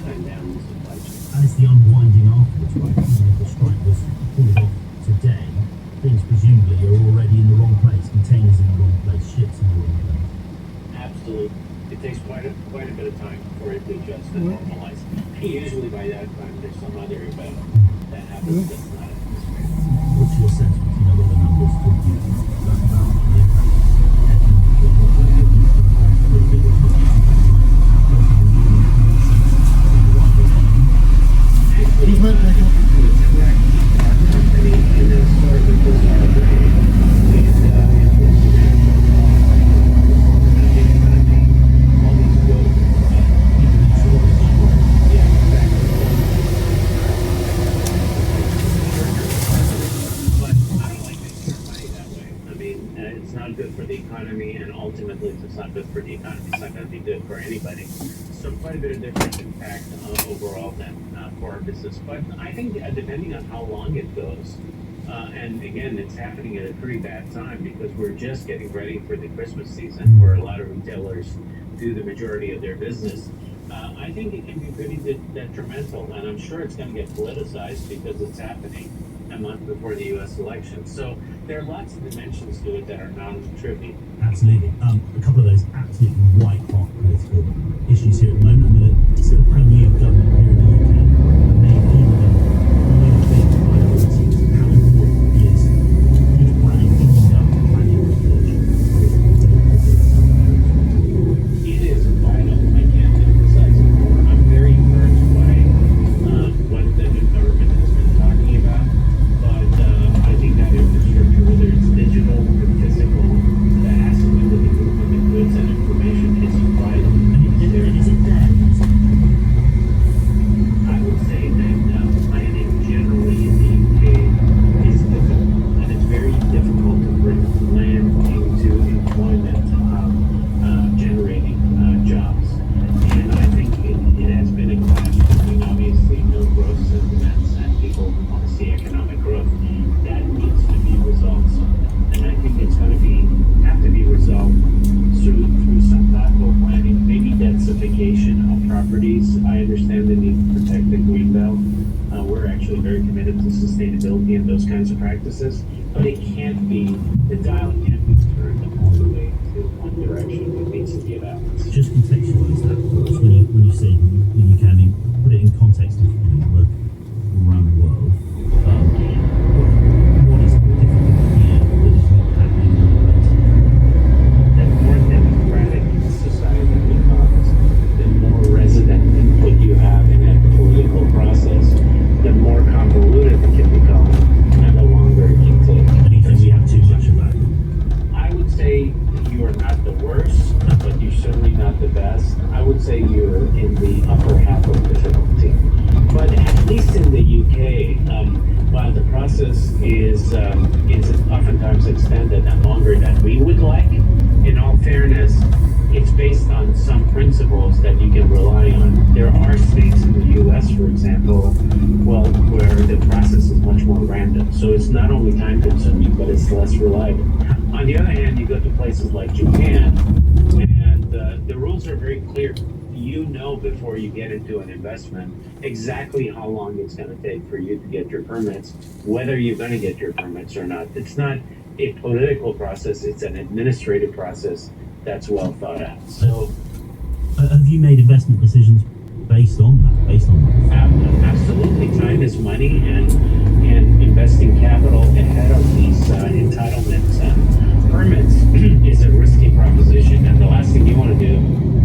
time down the supply chain. And it's the unwinding afterwards, right? Even if the strike was pulled off today, things presumably are already in the wrong place, containers in the wrong place, ships in the wrong place. Absolutely. It takes quite a bit of time for it to adjust and normalize. And usually by that time, there's some other event that happens that's not anticipated. What's your sense of, what the numbers talk to you about the impact He's not like our company in a sort of a bizarre way. All these good, yeah, exactly. But I don't like making our money that way. I mean, it's not good for the economy, and ultimately, if it's not good for the economy, it's not going to be good for anybody. So quite a bit of different impact overall then for our business. But I think depending on how long it goes, and again, it's happening at a pretty bad time because we're just getting ready for the Christmas season where a lot of retailers do the majority of their business. I think it can be pretty detrimental, and I'm sure it's going to get politicized because it's happening a month before the U.S. election. So there are lots of dimensions to it that are non-trivial. Absolutely. A couple of those absolutely white-hot political issues here at the moment. And the sort of brand new government here in the UK, and they feel them really big priorities. How important is good planning, in-depth planning research? It is vital. I can't emphasize it more. I'm very encouraged by what the new government has been talking about. But I think that infrastructure, whether it's digital or physical, that has to do with the movement of goods and information, is vital. And is it there? I would say that planning generally in the UK is difficult, and it's very difficult to bring land into employment, generating jobs. And I think it has been a clash between obviously no growth sentiments and people who want to see economic growth. That needs to be resolved somehow. And I think it's going to have to be resolved through some thoughtful planning, maybe densification of properties. I understand the need to protect the green belt. We're actually very committed to sustainability and those kinds of practices, but it can't be, the dial can't be turned all the way to one direction. It needs to be a balance. Just contextualize that for us. When you say the UK, I mean, put it in context of work all around the world. What is difficult here that is not happening in other places? The more democratic society becomes, the more resident input you have in a political process, the more convoluted it can become, and the longer it can take. And you think we have too much of that? I would say you are not the worst, but you're certainly not the best. I would say you're in the upper half of difficulty. But at least in the UK, while the process is oftentimes extended and longer than we would like, in all fairness, it's based on some principles that you can rely on. There are states in the US, for example, where the process is much more random. So it's not only time consuming, but it's less reliable. On the other hand, you go to places like Japan, and the rules are very clear. You know before you get into an investment exactly how long it's going to take for you to get your permits, whether you're going to get your permits or not. It's not a political process, it's an administrative process that's well thought out. So have you made investment decisions based on that? Absolutely. Time is money, and investing capital ahead of these entitlements and permits is a risky proposition, and the last thing you want to do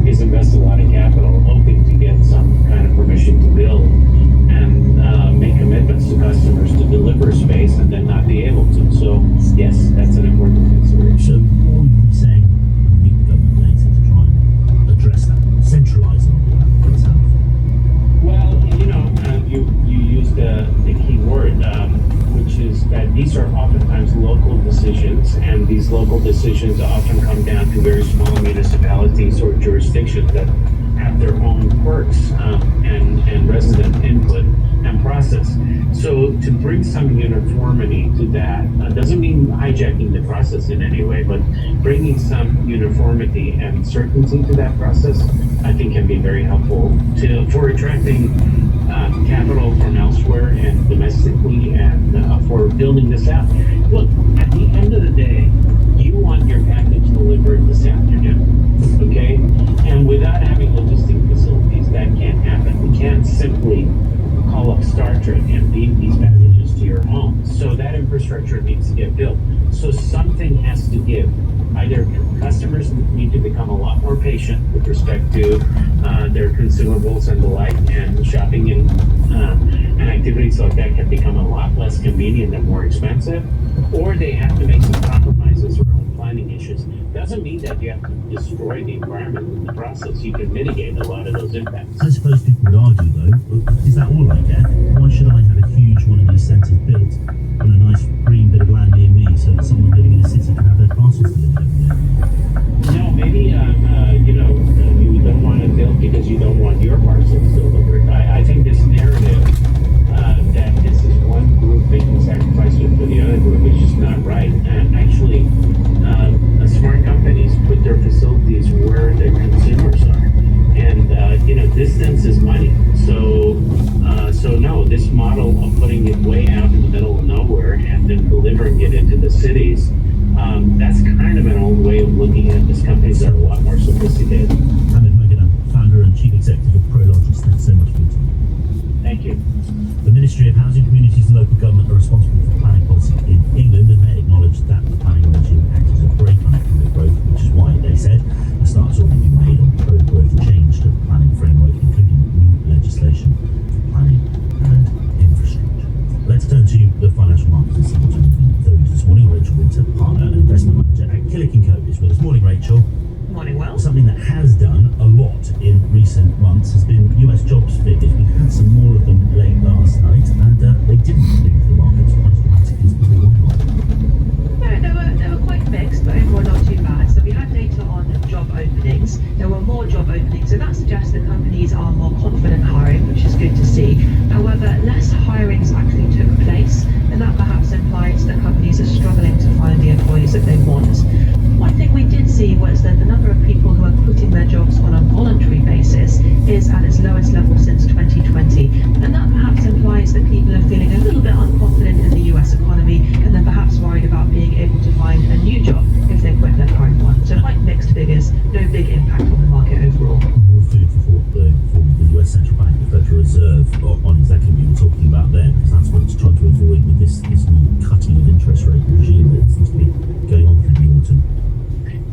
is invest a lot of capital hoping to get some kind of permission to build and make commitments to customers to deliver space and then not be able to. So yes, that's an important consideration. So what would you be saying when you meet the government later to try and address that, centralise all that for itself? Well, you used the key word, which is that these are oftentimes local decisions, and these local decisions often come down to very small municipalities or jurisdictions that have their own quirks and resident input and process. So to bring some uniformity to that. Doesn't mean hijacking the process in any way, but bringing some uniformity and certainty to that process, I think can be very helpful for attracting capital from elsewhere and domestically, and for building this out. Look, at the end of the day, you want your package delivered this afternoon, okay? And without having logistic facilities, that can't happen. We can't simply call up Star Trek and beam these packages to your home. So that infrastructure needs to get built. So something has to give. Either customers need to become a lot more patient with respect to their consumables and the like, and shopping and activities like that can become a lot less convenient and more expensive, or they have to make some compromises around planning issues. Doesn't mean that you have to destroy the environment in the process. You can mitigate a lot of those impacts. I suppose people would argue, though, is that all I get? Why should I have a huge one of these centres built on a nice green bit of land near me so that someone living in a city can have their parcels delivered every day? No, maybe you don't want to build because you don't want your parcels delivered. I think this narrative that this is one group making sacrifices for the other group is just not right. And actually, smart companies put their facilities where their consumers are, and distance is money. So no, this model of putting it way out in the middle of nowhere and then delivering it into the cities, that's kind of an old way of looking at this. Companies that are a lot more sophisticated. Hamid Moghadam, founder and chief executive of Prologis, thanks so much for your time. Thank you. The Ministry of Housing, Communities and Local Government are responsible for planning policy in England, and they acknowledge that the planning regime acts as a brake on economic growth, which is why they said a start has already been made on pro-growth change to the planning framework, including new legislation for planning and infrastructure. Let's turn to the financial markets and see what's moving those this morning. Rachel Winter, partner and investment manager at Killick & Co. is with us. Morning, Rachel. Morning, Will. Something that has done a lot in recent months has been US jobs figures. We had some more of them late last night, and they didn't move the markets quite as dramatically as we wanted. No, they were quite mixed, but overall not too bad. So we had data on job openings. There were more job openings, so that suggests that companies are more confident hiring, which is good to see. However, less hirings actually took place, and that perhaps implies that companies are struggling to find the employees that they want. One thing we did see was that the number of people who are quitting their jobs on a voluntary basis is at its lowest level since 2020. And that perhaps implies that people are feeling a little bit unconfident in the US economy, and they're perhaps worried about being able to find a new job if they quit their current one. So quite mixed figures, no big impact on the market overall. More food for thought for the US Central Bank, the Federal Reserve, on exactly what you were talking about there, because that's what it's trying to avoid with this new cutting of interest rate regime that seems to be going on through the autumn.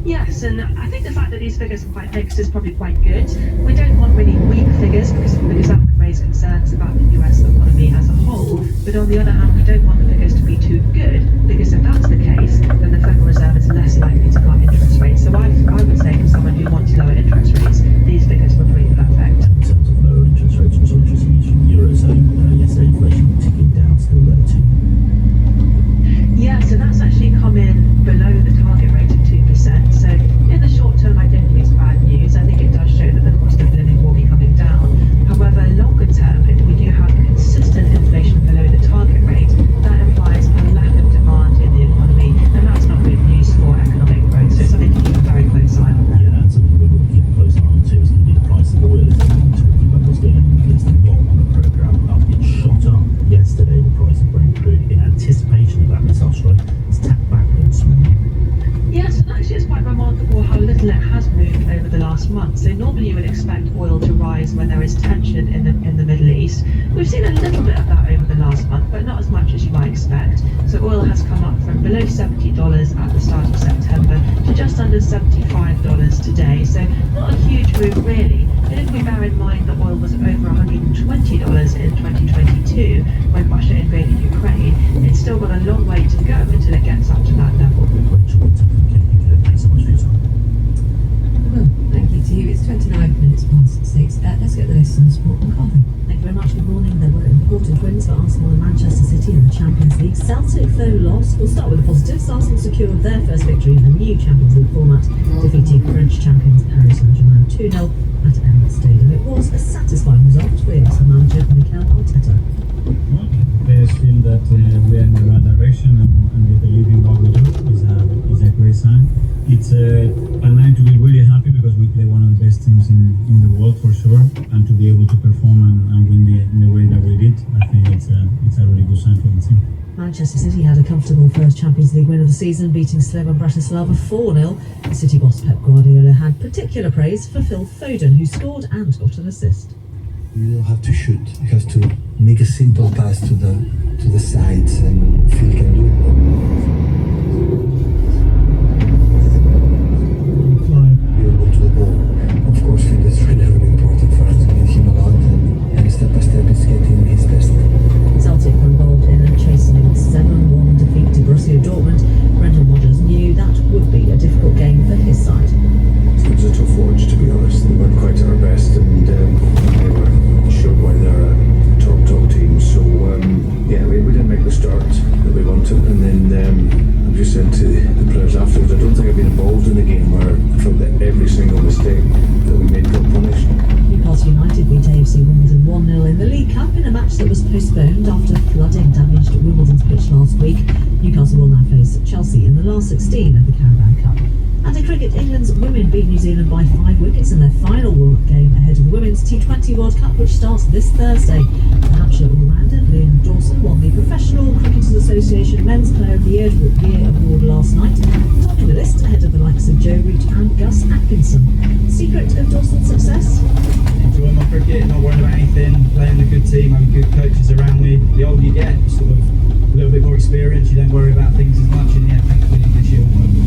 Yes, and I think the fact that these figures are quite mixed is probably quite good. We don't want really weak figures because that would raise concerns about the US economy as a whole. But on the other hand, we don't want the figures to be too good, because if that's the case, then the Federal Reserve is less likely to cut interest rates. So I would say for someone who wants lower interest rates, these figures were pretty perfect. In terms of lower interest rates, we saw interesting news from the Eurozone yesterday. Inflation ticking down, still there too. Yeah, so that's actually come in below the target rate of 2%. So in the short term, I don't think it's bad news. I think it does show that the cost of living will be coming down. However, longer term, if we do have consistent inflation below the target rate, that implies a lack of demand in the economy, and that's not good news for economic growth. So it's something to keep a very close eye on there. Yeah, and something we're going to keep a close eye on too is going to be the price of oil. As we've been talking about what's going on in the Middle East a lot on the programme. It shot up yesterday, the price of Brent crude, in anticipation of that missile strike. It's tapped back this morning. Yes, and actually it's quite remarkable how little it has moved over the last month. So normally you would expect oil to rise when there is tension in the Middle East. We've seen a little bit of that over the last month, but not as much as you might expect. So oil has come up from below $70 at the start of September to just under $75 today. So not a huge move really. But if we bear in mind that oil was over $120 in 2022 when Russia invaded Ukraine, it's still got a long way to go until it gets up to that level. Rachel Winter from Killick & Co. Thanks so much for your time. Well, thank you to you. It's 29 minutes past 6. Let's get the latest on the sport. McCarthy. Thank you very much. Good morning. There were important wins for Arsenal and Manchester City in the Champions League. Celtic, though, lost. We'll start with the positives. Arsenal secured their first victory in the new Champions League format, defeating French champions Paris Saint-Germain 2-0 at Emirates Stadium. It was a satisfying result for the Arsenal manager Mikel Arteta. Players feel direction and they believe in what we do is a great sign. It's a line to be really happy because we play one of the best teams in the world for sure, and to be able to perform and win in the way that we did, I think it's a really good sign for the team. Manchester City had a comfortable first Champions League win of the season, beating Slovan Bratislava 4-0. The City boss Pep Guardiola had particular praise for Phil Foden, who scored and got an assist. You don't have to shoot. You have to make a simple pass to the sides, and Phil can do it. You go to the ball. Of course, Phil is really, really important for us. We need him a lot, and step by step, he's getting his best. Celtic were involved in a chastening 7-1 defeat to Borussia Dortmund. Brendan Rodgers knew that would be a difficult game for his side. It was a tough watch, to be honest. They weren't quite at our best, and they were showed why they're a top team. So yeah, we didn't make the start that we wanted, and then I just said to the players afterwards, I don't think I've been involved in a game where I felt that every single mistake that we made got punished. Newcastle United beat AFC Wimbledon 1-0 in the League Cup in a match that was postponed after flooding damaged Wimbledon's pitch last week. Newcastle will now face Chelsea in the last 16 of the Carabao Cup. And in cricket, England's women beat New Zealand by 5 wickets in their final game ahead of the Women's T20 World Cup, which starts this Thursday. The Hampshire all-rounder Liam Dawson won the Professional Cricketers Association Men's Player of the Year award last night, topping the list ahead of the likes of Joe Root and Gus Atkinson. Secret of Dawson's success? Enjoying my cricket, not worrying about anything, playing with a good team, having good coaches around me. The older you get, sort of a little bit more experience, you don't worry about things as much, and yeah, thankfully this year won't.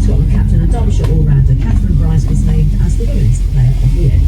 Scotland captain and Derbyshire all-rounder Catherine Bryce was named as the Women's Player of the Year.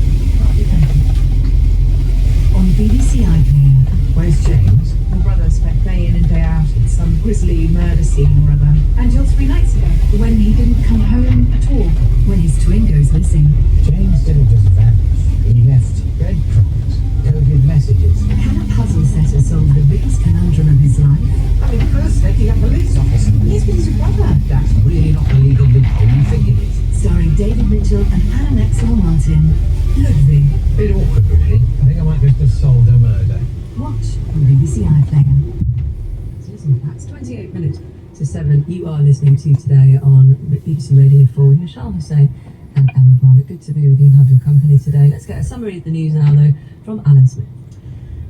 On BBC iPlayer. Where's James? Your brother spent day in and day out in some grisly murder scene or other. Until 3 nights ago, when he didn't come home at all. When his twin goes missing. James didn't just vanish. He left breadcrumbs, coded messages. Can a puzzle setter solve the biggest conundrum of his life? I mean, first taking a police officer. He's been his brother. That's really not the legal loophole you think it is. Starring David Mitchell and Anna Maxwell Martin. Ludwig. Bit awkward, really. I think I might just have solved a murder. Watch on BBC iPlayer. That's 28 minutes to 7. You are listening to Today on BBC Radio 4 with Michelle Hussain and Emma Barnett. Good to be with you and have your company today. Let's get a summary of the news now, though, from Alan Smith.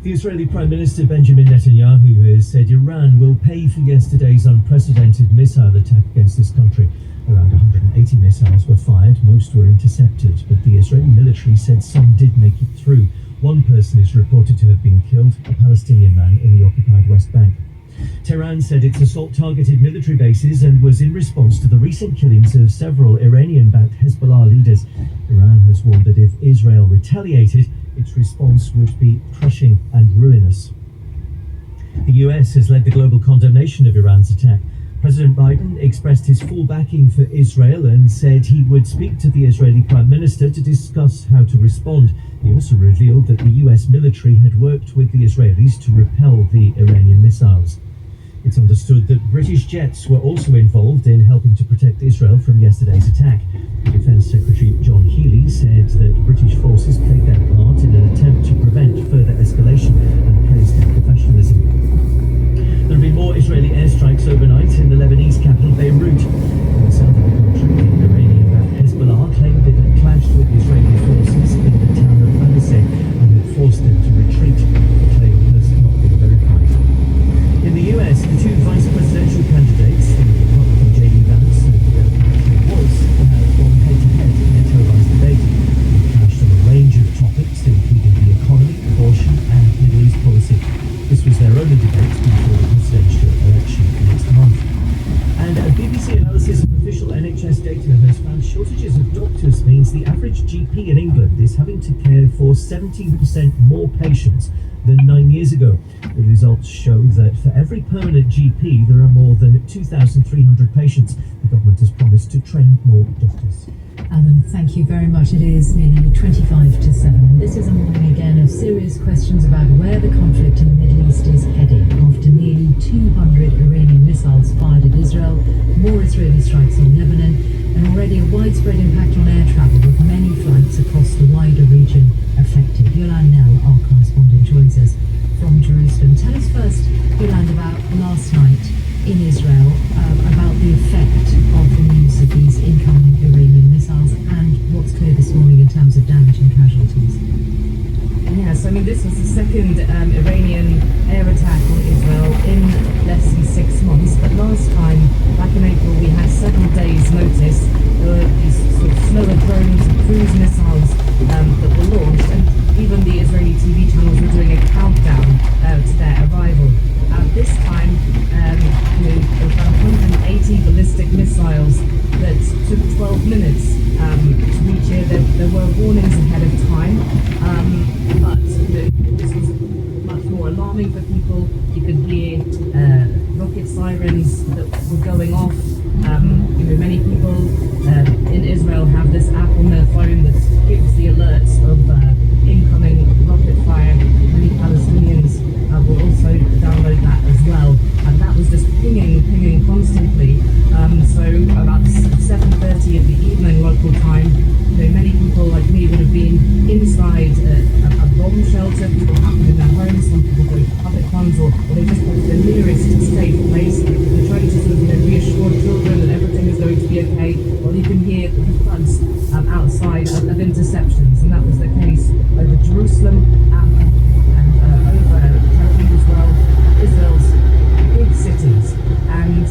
The Israeli Prime Minister Benjamin Netanyahu has said Iran will pay for yesterday's unprecedented missile attack against this country. Around 180 missiles were fired, most were intercepted, but the Israeli military said some did make it through. One person is reported to have been killed, a Palestinian man in the occupied West Bank. Tehran said its assault targeted military bases and was in response to the recent killings of several Iranian-backed Hezbollah leaders. Iran has warned that if Israel retaliated, its response would be crushing and ruinous. The US has led the global condemnation of Iran's attack. President Biden expressed his full backing for Israel and said he would speak to the Israeli Prime Minister to discuss how to respond. He also revealed that the US military had worked with the Israelis to repel the Iranian missiles. It's understood that British jets were also involved in helping to protect Israel from yesterday's attack. Defence Secretary John Healey said that British forces played their part in an attempt to prevent further escalation and praised their professionalism. There have been more Israeli airstrikes overnight in the Lebanese capital Beirut. In the south of the country, the Iranian-backed Hezbollah claimed it had clashed with Israeli forces in the town of Anaseh and had forced them to retreat. The claim has not been verified. In the US, the two vice presidential candidates, the Republican J.D. Vance and the Democratic Walz, have gone head-to-head in a televised debate. They clashed on a range of topics, including the economy, abortion, and Middle East policy. This was their only debate before the presidential election next month. And a BBC analysis of official NHS data has found shortages of doctors means the average GP in England is having to care for 17% more patients than 9 years ago. The results show that for every permanent GP, there are more than 2,300 patients. The government has promised to train more doctors. Alan, thank you very much. It is nearly 25 to 7. This is a morning again of serious questions about where the conflict in the Middle East is heading. After nearly 200 Iranian missiles fired at Israel, more Israeli strikes on Lebanon, and already a widespread impact on air travel with many flights across the wider region affected. Yolande Nell, our correspondent, joins us from Jerusalem. Tell us first, Yolande, about last night. in Israel about the effect of the news of these incoming Iranian missiles and what's clear this morning in terms of damage and casualties? Yes, I mean, this was the second Iranian air attack on Israel in less than 6 months, but last time, back in April, we had several days' notice. There were these sort of slower drones and cruise missiles that were launched, and even the Israeli TV channels were doing a countdown to their arrival. This time, there were about 180 ballistic missiles that took 12 minutes to reach here. There were warnings ahead of time, but this was much more alarming for people. You could hear rocket sirens that were going off. Many people in Israel have this app on their phone that gives the alerts of incoming rocket fire. Many Palestinians will also download that as well, and that was just pinging constantly. So about 7:30 of the evening local time, many people like me would have been inside a bomb shelter. People have them in their homes. Some people go to public ones, or they just go to the nearest safe place. They're trying to sort of reassure children that everything is going to be okay. Well, you can hear the thuds outside of interceptions, and that was the case over Jerusalem and over Tel Aviv as well, Israel's big cities. And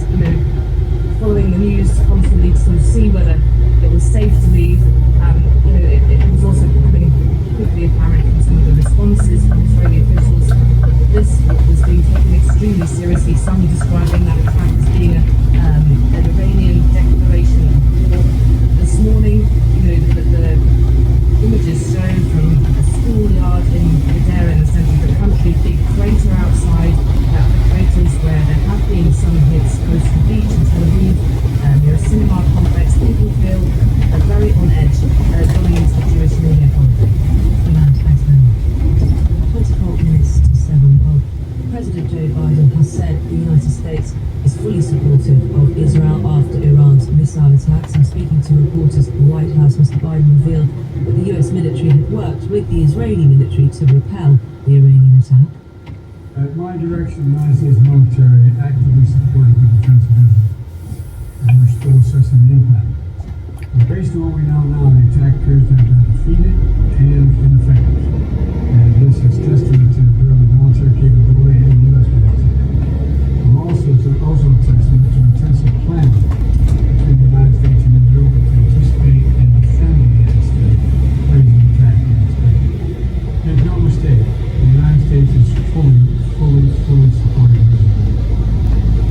following the news constantly to sort of see whether it was safe to leave. It was also becoming quickly apparent from some of the responses from Israeli officials that this was being taken extremely seriously. Some describing that attack as being an Iranian declaration of war. This morning, the images shown from a schoolyard in Hadera in the centre of the country, big crater outside, the craters where there have been some hits close to the beach in Tel Aviv, near a cinema complex. People feel very on edge going into the Jewish New Year holiday. Thanks very much. 24 minutes to 7. Well, President Joe Biden has said the United States is fully supportive of Israel after Iran's missile attacks. And speaking to reporters at the White House, Mr. Biden revealed that the US military had worked with the Israeli military to repel the Iranian attack. At my direction, the United States military actively supported the defense of Israel, and we're still assessing the impact. But based on what we know now, the attack appears to have been defeated and ineffective. And this is testament to the military capability and the U.S. military. I'm also a testament to intensive planning between the United States and Israel to anticipate and defend against the crazy attack against Israel. Make no mistake, the United States is fully supporting Israel.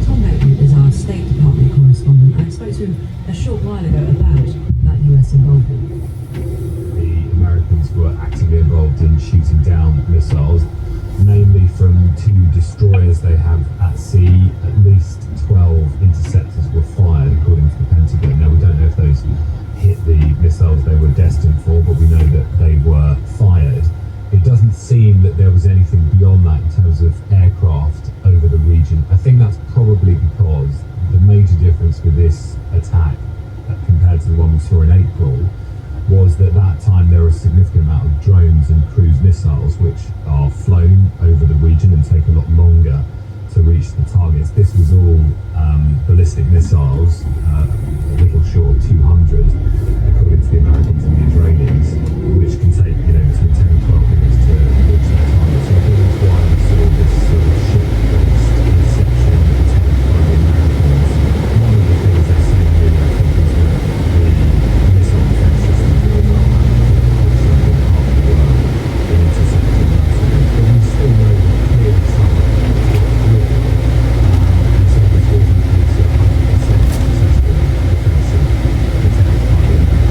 Tom Bateman is our State Department correspondent. I spoke to him a short while ago about that US involvement. The Americans were actively involved in shooting down missiles, namely from 2 destroyers they have at sea. At least 12 interceptors were fired, according to the Pentagon. Now, we don't know if those hit the missiles they were destined for, but we know that they were fired. It doesn't seem that there was anything beyond that in terms of aircraft over the region. I think that's probably because the major difference with this attack compared to the one we saw in April was that time there were a significant amount of drones and cruise missiles which are flown over the region and take a lot longer to reach the targets. This was all ballistic missiles, a little short of 200, according to the Americans and the Israelis, which can take between 10 and 12 minutes to reach their target. So I think that's why we saw this sort of ship-based interception attack by the Americans. One of the things they're saying here, I think, is that the missile defense system of Israel have also been part of the work in intercepting that. But we still know that clearly some of it is not clear. And so this wasn't a case of 100% successful defensive attack by the Americans.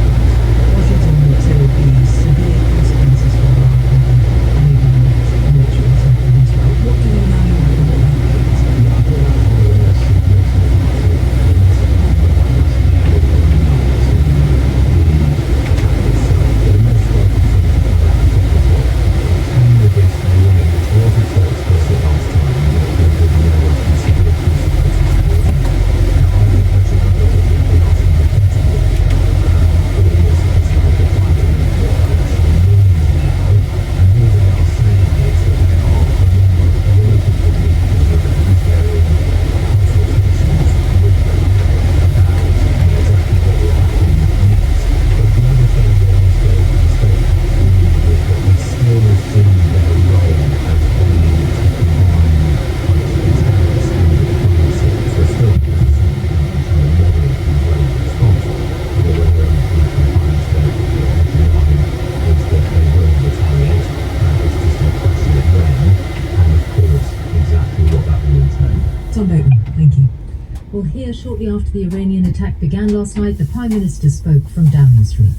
Well, here, shortly after the Iranian attack began last night, the Prime Minister spoke from Downing Street.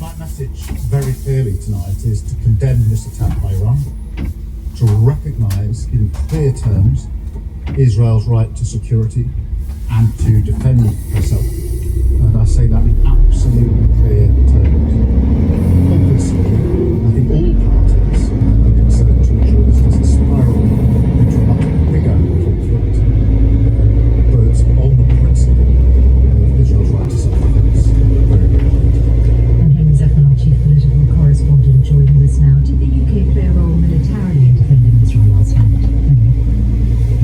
My message very clearly tonight is to condemn this attack by Iran, to recognise in clear terms Israel's right to security and to defend herself. And I say that in absolutely clear terms. Obviously, I think all parties are concerned to ensure this doesn't spiral into a much bigger conflict. But on the principle of Israel's right to self-defense, very, very important. And Henry Zephyr, our chief political correspondent, joining us now. Did the UK play a role militarily in defending Israel last night?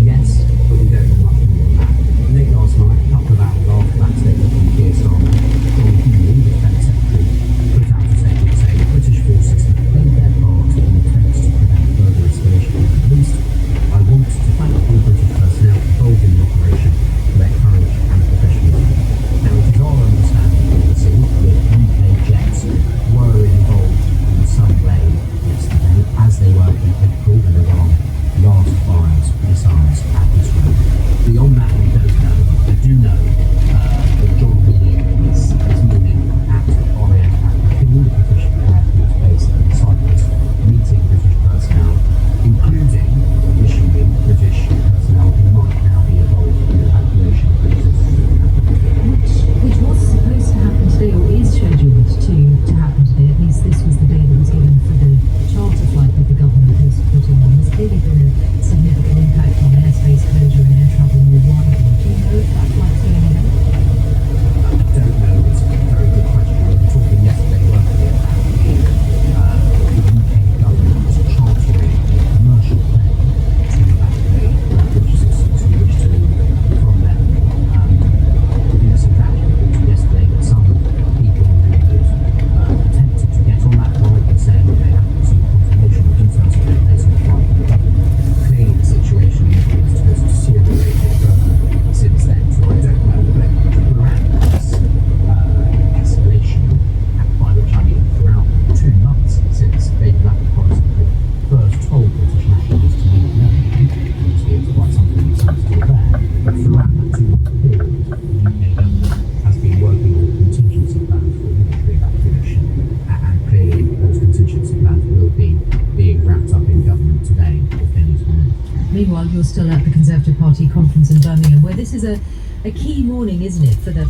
Yes, but we don't know much more than that. Late last night, a couple of hours after that statement from Keir Starmer, John Healey, the Defence Secretary, put out a statement saying British forces have played their part in attempts to prevent further escalation in the Middle East. I want to thank all British personnel involved in the operation for their courage and professionalism. Now, it is our understanding, obviously, that UK jets were involved in some way yesterday as they were in April when Iran last fired missiles at Israel. Beyond that, we don't know. I do know that John Healey is moving at Orient at the British Air Force base in Cyprus, meeting British personnel, including issuing British personnel who might now be involved in the evacuation process. Which was supposed to happen today, or is scheduled to happen today. At least this was the day that was given for the charter flight that the government was putting on. There's clearly been a significant impact on airspace closure and air travel more widely. Do you know if that flight's going ahead? I don't know. It's a very good question. We were talking yesterday, weren't we, about the UK government chartering a commercial plane to evacuate British citizens who wish to leave from them. BBC Flash reported yesterday that some people who had attempted to get on that flight were saying that they hadn't received confirmation or details of their place on the flight from the government. Clearly, the situation in the Middle East has deteriorated further since then. So I don't know, but throughout this escalation, by which I mean throughout 2 months since David Lampard first told British nationals to leave Lebanon, obviously it's quite something that's still there, but throughout that 2-month period, the UK government has been working on contingency plans for military evacuation, and clearly those contingency plans will be being wrapped up in government today if they need to move. Meanwhile, you're still at the Conservative Party conference in Birmingham, where this is a key morning, isn't it, for the